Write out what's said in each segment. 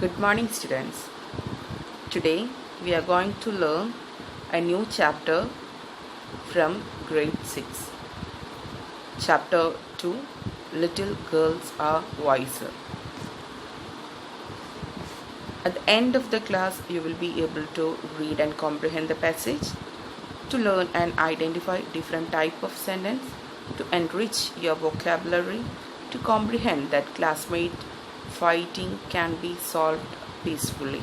Good morning, students. Today we are going to learn a new chapter from grade 6. Chapter 2, Little Girls Are Wiser. At the end of the class, you will be able to read and comprehend the passage, to learn and identify different type of sentence, to enrich your vocabulary, to comprehend that classmate fighting can be solved peacefully.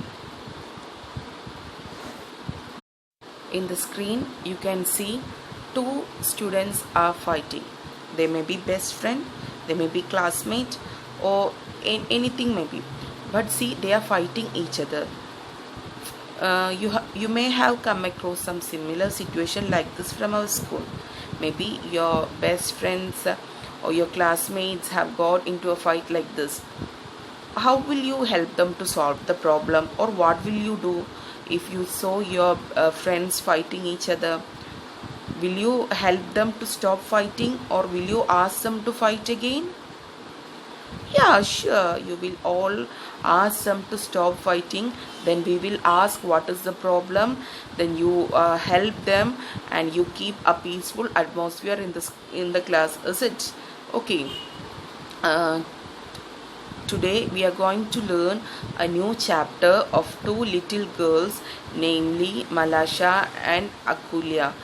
In the screen, you can see two students are fighting. They may be best friend, they may be classmate, or anything may be. But see, they are fighting each other. You may have come across some similar situation like this from our school. Maybe your best friends or your classmates have got into a fight like this. How will you help them to solve the problem, or what will you do if you saw your friends fighting each other? Will you help them to stop fighting, or will you ask them to fight again? Yeah, sure, you will all ask them to stop fighting. Then we will ask what is the problem. Then you help them and you keep a peaceful atmosphere in the class. Is it okay? Today we are going to learn a new chapter of two little girls, namely Malasha and Akulia.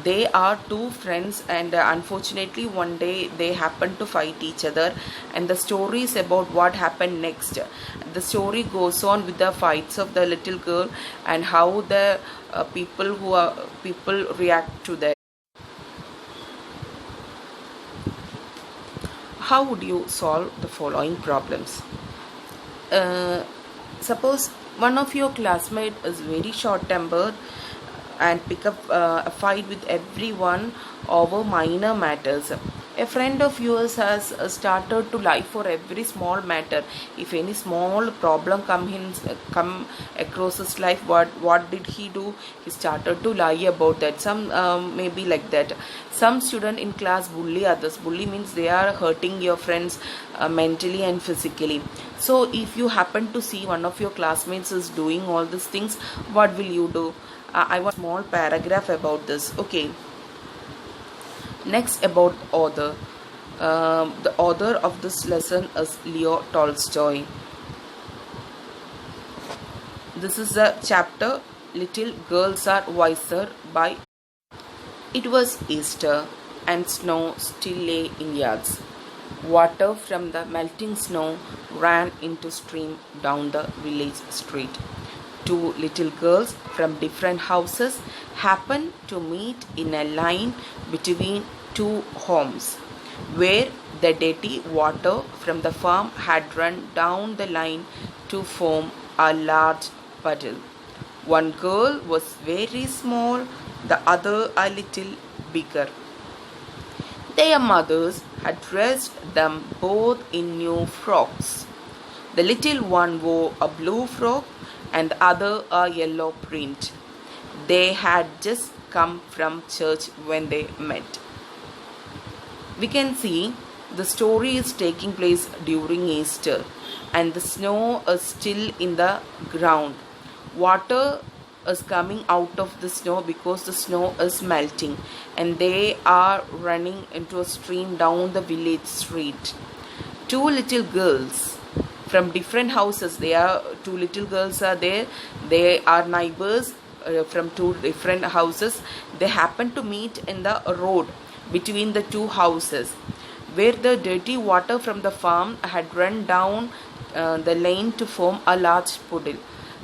They are two friends, and unfortunately one day they happen to fight each other, and the story is about what happened next. The story goes on with the fights of the little girl and how the people react to that. How would you solve the following problems? Suppose one of your classmates is very short-tempered and pick up a fight with everyone over minor matters. A friend of yours has started to lie for every small matter. If any small problem come across his life, what did he do? He started to lie about that. Some maybe like that. Some student in class bully others. Bully means they are hurting your friends mentally and physically. So if you happen to see one of your classmates is doing all these things, what will you do? I want a small paragraph about this. Okay. Next, about author. The author of this lesson is Leo Tolstoy. This is the chapter Little Girls Are Wiser by. It was Easter and snow still lay in yards. Water from the melting snow ran into stream down the village street. Two little girls from different houses happened to meet in a line between two homes, where the dirty water from the farm had run down the line to form a large puddle. One girl was very small, the other a little bigger. Their mothers had dressed them both in new frocks. The little one wore a blue frock and the other a yellow print. They had just come from church when they met. We can see the story is taking place during Easter, and the snow is still in the ground. Water is coming out of the snow because the snow is melting, and they are running into a stream down the village street. Two little girls from different houses. Two little girls are there. They are neighbors from two different houses. They happen to meet in the road between the two houses, where the dirty water from the farm had run down the lane to form a large puddle.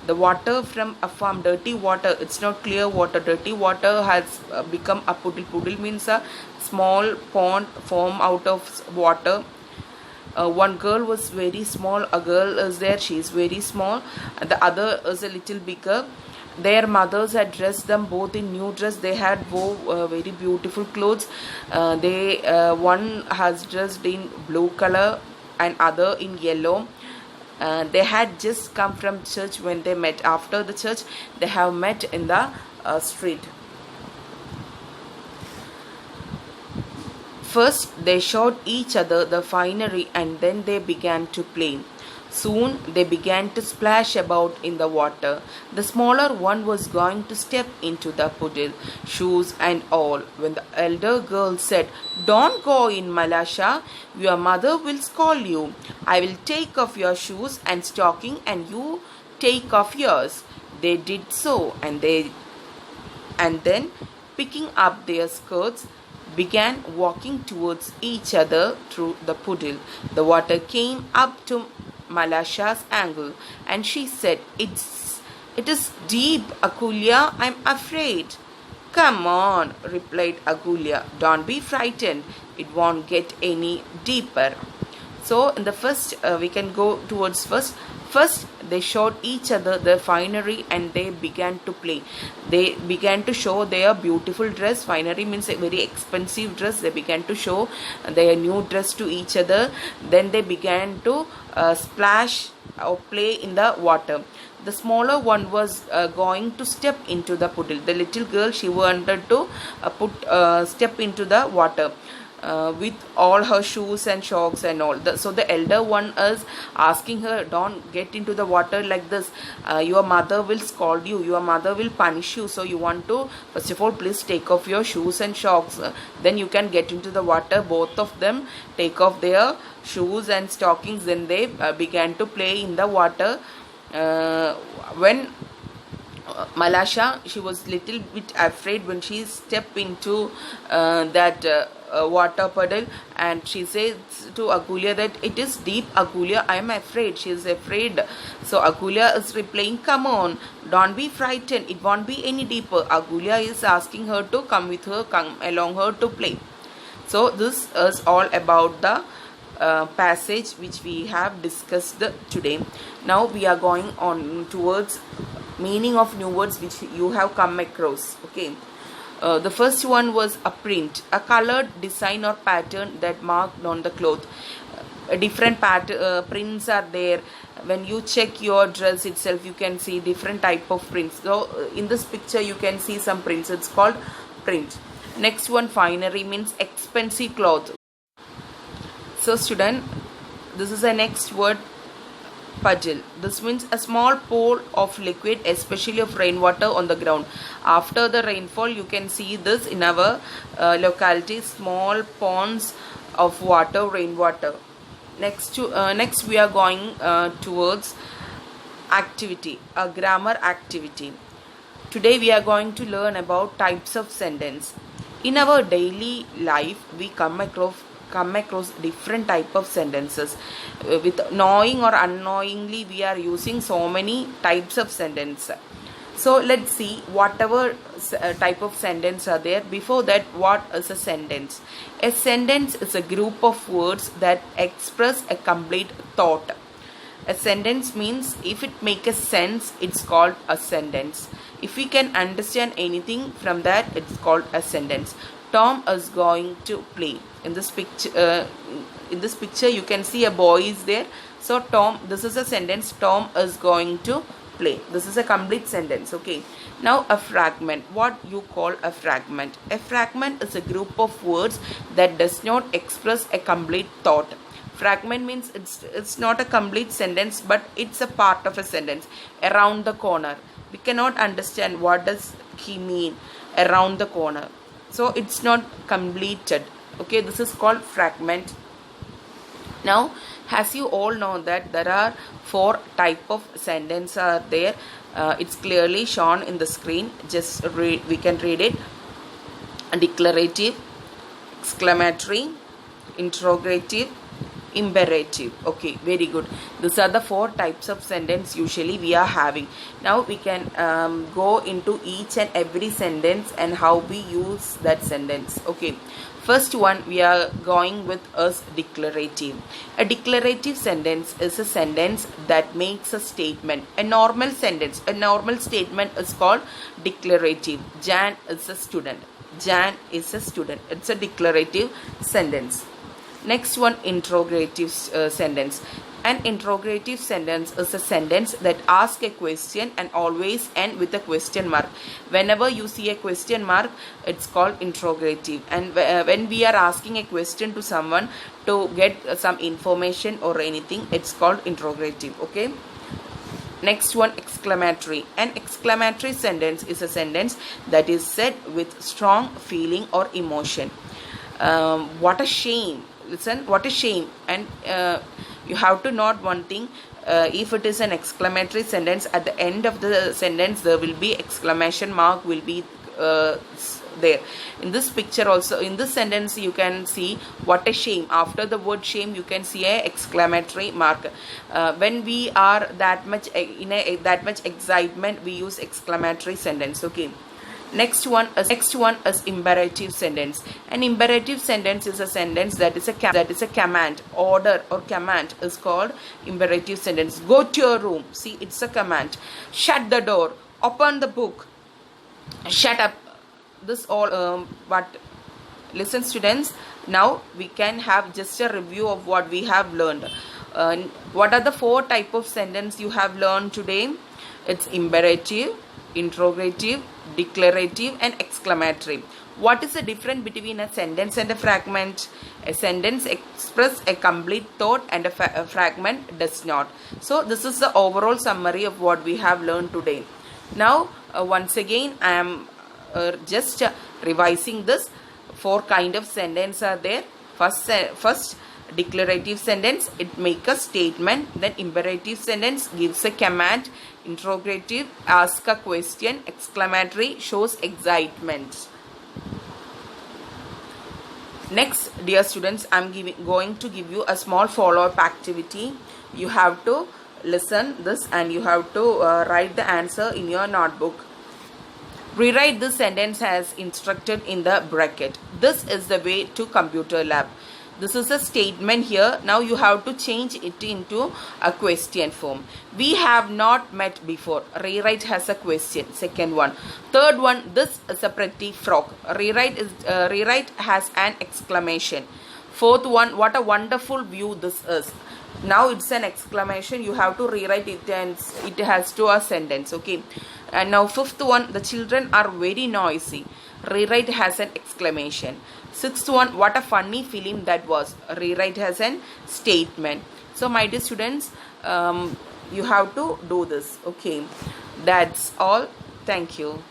The water from a farm, dirty water, it's not clear water. Dirty water has become a puddle. Puddle means a small pond formed out of water. One girl was very small, a girl is there, she is very small, and the other is a little bigger. Their mothers had dressed them both in new dress. They had wore very beautiful clothes. One has dressed in blue color and other in yellow. They had just come from church when they met. After the church, they have met in the street. First, they showed each other the finery and then they began to play. Soon they began to splash about in the water. The smaller one was going to step into the puddle, shoes and all, when the elder girl said, "Don't go in, Malasha. Your mother will scold you. I will take off your shoes and stocking, and you take off yours." They did so, and then, picking up their skirts, began walking towards each other through the puddle. The water came up to Malasha's ankle, and she said, "It is deep, Akulya. I'm afraid." "Come on," replied Akulya. "Don't be frightened. It won't get any deeper." So in the first, we can go towards first. First, they showed each other their finery and they began to play. They began to show their beautiful dress. Finery means a very expensive dress. They began to show their new dress to each other. Then they began to splash or play in the water. The smaller one was going to step into the puddle. The little girl, she wanted to step into the water. With all her shoes and socks and all. So the elder one is asking her, "Don't get into the water like this. Your mother will scold you. Your mother will punish you. So you want to, first of all, please take off your shoes and socks. Then you can get into the water." Both of them take off their shoes and stockings. Then they began to play in the water. When Malasha, she was little bit afraid when she stepped into that water puddle, and she says to Akulya that, "It is deep, Akulya. I am afraid." She is afraid. So Akulya is replying, "Come on, don't be frightened. It won't be any deeper." Akulya is asking her to come with her, come along her to play. So this is all about the passage which we have discussed today. Now we are going on towards meaning of new words which you have come across. Okay. The first one was a print, a colored design or pattern that marked on the cloth. Different prints are there. When you check your dress itself, you can see different type of prints. So in this picture you can see some prints. It's called print. Next one, finery, means expensive cloth. So student, this is the next word, puddle. This means a small pool of liquid, especially of rainwater, on the ground. After the rainfall, you can see this in our locality, small ponds of water, rainwater. Next we are going towards activity, a grammar activity. Today we are going to learn about types of sentence. In our daily life, we come across different type of sentences. With knowing or unknowingly, we are using so many types of sentence. So let's see whatever type of sentence are there. Before that, what is a sentence? A sentence is a group of words that express a complete thought. A sentence means if it makes a sense, it's called a sentence. If we can understand anything from that, it's called a sentence. Tom is going to play. In this picture, you can see a boy is there. So Tom, this is a sentence. Tom is going to play. This is a complete sentence. Okay. Now a fragment. What you call a fragment? A fragment is a group of words that does not express a complete thought. Fragment means it's not a complete sentence, but it's a part of a sentence. Around the corner. We cannot understand what does he mean around the corner. So it's not completed. Okay, this is called fragment. Now, as you all know that there are 4 type of sentence are there. It's clearly shown in the screen. Just we can read it. Declarative, exclamatory, interrogative, imperative. Okay, very good. These are the 4 types of sentence usually we are having. Now we can go into each and every sentence and how we use that sentence. Okay, first one we are going with is declarative. A declarative sentence is a sentence that makes a statement. A normal statement is called declarative. Jan is a student. Jan is a student. It's a declarative sentence. Next one, interrogative sentence. An interrogative sentence is a sentence that asks a question and always end with a question mark. Whenever you see a question mark, it's called interrogative. And when we are asking a question to someone to get some information or anything, it's called interrogative. Okay. Next one, exclamatory. An exclamatory sentence is a sentence that is said with strong feeling or emotion. What a shame. Listen, what a shame. And you have to note one thing. If it is an exclamatory sentence, at the end of the sentence there will be exclamation mark will be there. In this picture also, in this sentence you can see what a shame. After the word shame you can see a exclamatory mark. When we are that much in a that much excitement, we use exclamatory sentence. Okay. Next one is imperative sentence. An imperative sentence is a sentence that is a command. Order or command is called imperative sentence. Go to your room. See, it's a command. Shut the door. Open the book. Shut up. This all but listen students, now we can have just a review of what we have learned. What are the 4 type of sentence you have learned today? It's imperative, interrogative, declarative and exclamatory. What is the difference between a sentence and a fragment? A sentence expresses a complete thought and a fragment does not. So this is the overall summary of what we have learned today. Now once again I am just revising this. 4 kind of sentence are there. First declarative sentence, it makes a statement. Then imperative sentence gives a command. Interrogative asks a question. Exclamatory shows excitement. Next, dear students, I am going to give you a small follow-up activity. You have to listen this and you have to write the answer in your notebook. Rewrite this sentence as instructed in the bracket. This is the way to computer lab. This is a statement here. Now you have to change it into a question form. We have not met before. Rewrite has a question. Second one. Third one, this is a pretty frog. Rewrite has an exclamation. Fourth one, what a wonderful view this is. Now it's an exclamation. You have to rewrite it and it has to a sentence. Okay. And now fifth one, the children are very noisy. Rewrite has an exclamation. Sixth one, what a funny film that was. Rewrite has an statement. So my dear students, you have to do this. Okay. That's all. Thank you.